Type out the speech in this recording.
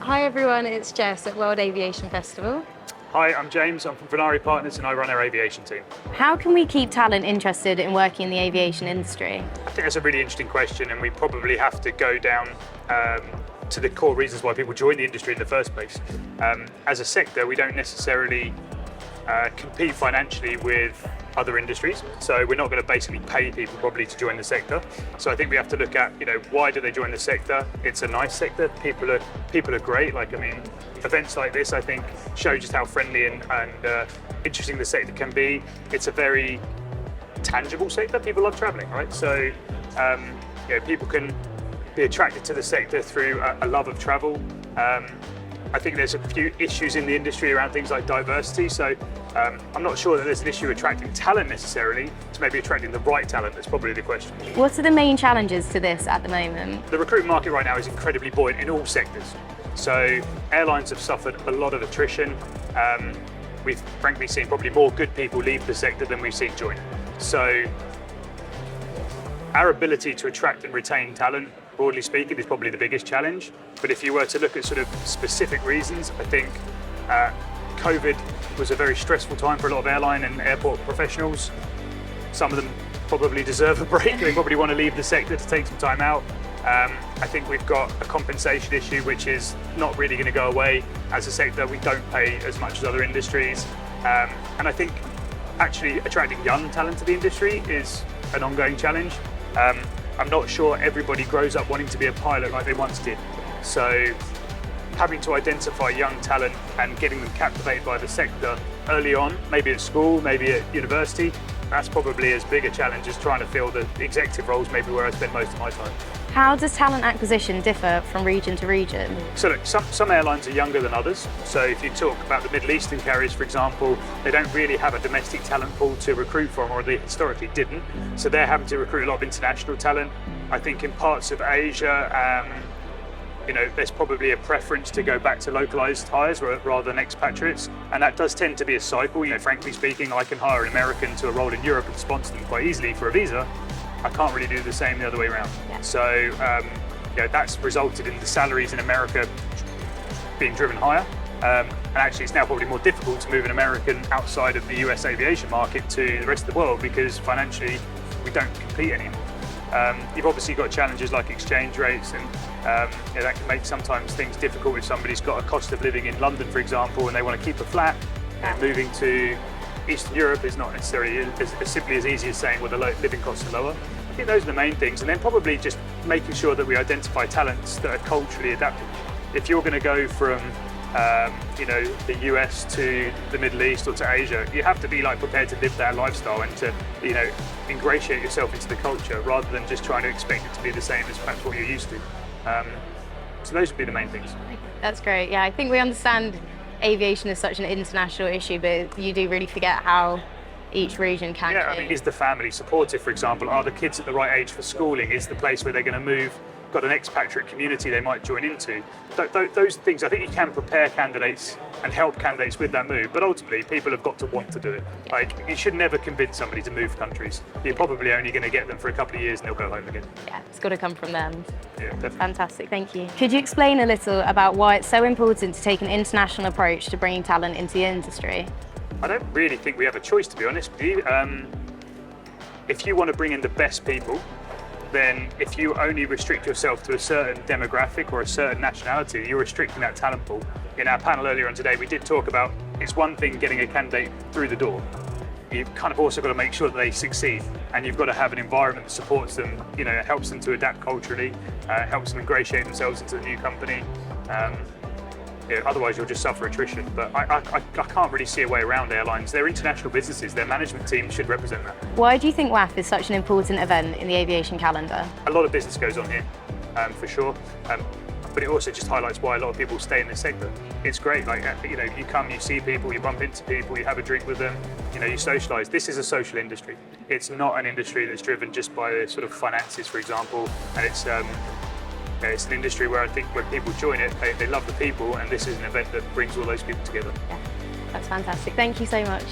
Hi everyone, it's Jess at World Aviation Festival. Hi, I'm James. I'm from Venari Partners and I run our aviation team. How can we keep talent interested in working in the aviation industry? I think that's a really interesting question, and we probably have to go down to the core reasons why people join the industry in the first place. As a sector, we don't necessarily compete financially with other industries, so we're not going to basically pay people probably to join the sector. So I think we have to look at, why do they join the sector? It's a nice sector. People are great. Events like this, I think, show just how friendly and interesting the sector can be. It's a very tangible sector. People love traveling, right? So people can be attracted to the sector through a love of travel. I think there's a few issues in the industry around things like diversity. So I'm not sure that there's an issue attracting talent necessarily. It's maybe attracting the right talent that's probably the question. What are the main challenges to this at the moment? The recruitment market right now is incredibly buoyant in all sectors. So airlines have suffered a lot of attrition. We've frankly seen probably more good people leave the sector than we've seen join. So our ability to attract and retain talent, broadly speaking, is probably the biggest challenge. But if you were to look at sort of specific reasons, I think COVID was a very stressful time for a lot of airline and airport professionals. Some of them probably deserve a break. They probably want to leave the sector to take some time out. I think we've got a compensation issue which is not really going to go away. As a sector, we don't pay as much as other industries. And I think actually attracting young talent to the industry is an ongoing challenge. I'm not sure everybody grows up wanting to be a pilot like they once did. So having to identify young talent and getting them captivated by the sector early on, maybe at school, maybe at university, that's probably as big a challenge as trying to fill the executive roles, maybe where I spend most of my time. How does talent acquisition differ from region to region? So look, some airlines are younger than others. So if you talk about the Middle Eastern carriers, for example, they don't really have a domestic talent pool to recruit from, or they historically didn't. So they're having to recruit a lot of international talent. I think in parts of Asia, there's probably a preference to go back to localized hires rather than expatriates. And that does tend to be a cycle. Frankly speaking, I can hire an American to a role in Europe and sponsor them quite easily for a visa. I can't really do the same the other way around. Yeah. So that's resulted in the salaries in America being driven higher. And actually it's now probably more difficult to move an American outside of the US aviation market to the rest of the world because financially we don't compete anymore. You've obviously got challenges like exchange rates, and that can make sometimes things difficult if somebody's got a cost of living in London, for example, and they want to keep a flat. Moving to Eastern Europe is not necessarily as simply as easy as saying, well, the living costs are lower. I think those are the main things, and then probably just making sure that we identify talents that are culturally adapted. If you're going to go from the US to the Middle East or to Asia, you have to be prepared to live that lifestyle and to ingratiate yourself into the culture rather than just trying to expect it to be the same as perhaps what you're used to. So those would be the main things. That's great. Yeah, I think we understand aviation is such an international issue, but you do really forget how each region can change. Is the family supportive, for example? Are the kids at the right age for schooling? Is the place where they're going to move got an expatriate community they might join into? Those things, I think you can prepare candidates and help candidates with that move, but ultimately people have got to want to do it. You should never convince somebody to move countries. You're probably only going to get them for a couple of years and they'll go home again. Yeah, it's got to come from them. Yeah, definitely. Fantastic, thank you. Could you explain a little about why it's so important to take an international approach to bringing talent into the industry? I don't really think we have a choice, to be honest with you. If you want to bring in the best people, then if you only restrict yourself to a certain demographic or a certain nationality, you're restricting that talent pool. In our panel earlier on today, we did talk about it's one thing getting a candidate through the door. You've kind of also got to make sure that they succeed, and you've got to have an environment that supports them, helps them to adapt culturally, helps them ingratiate themselves into the new company. Otherwise you'll just suffer attrition. But I can't really see a way around airlines. They're international businesses. Their management team should represent that. Why do you think WAF is such an important event in the aviation calendar? A lot of business goes on here, for sure. But it also just highlights why a lot of people stay in this sector. It's great, you come, you see people, you bump into people, you have a drink with them, you socialise. This is a social industry. It's not an industry that's driven just by sort of finances, for example, and it's an industry where I think when people join it, they love the people, and this is an event that brings all those people together. Yeah, that's fantastic. Thank you so much.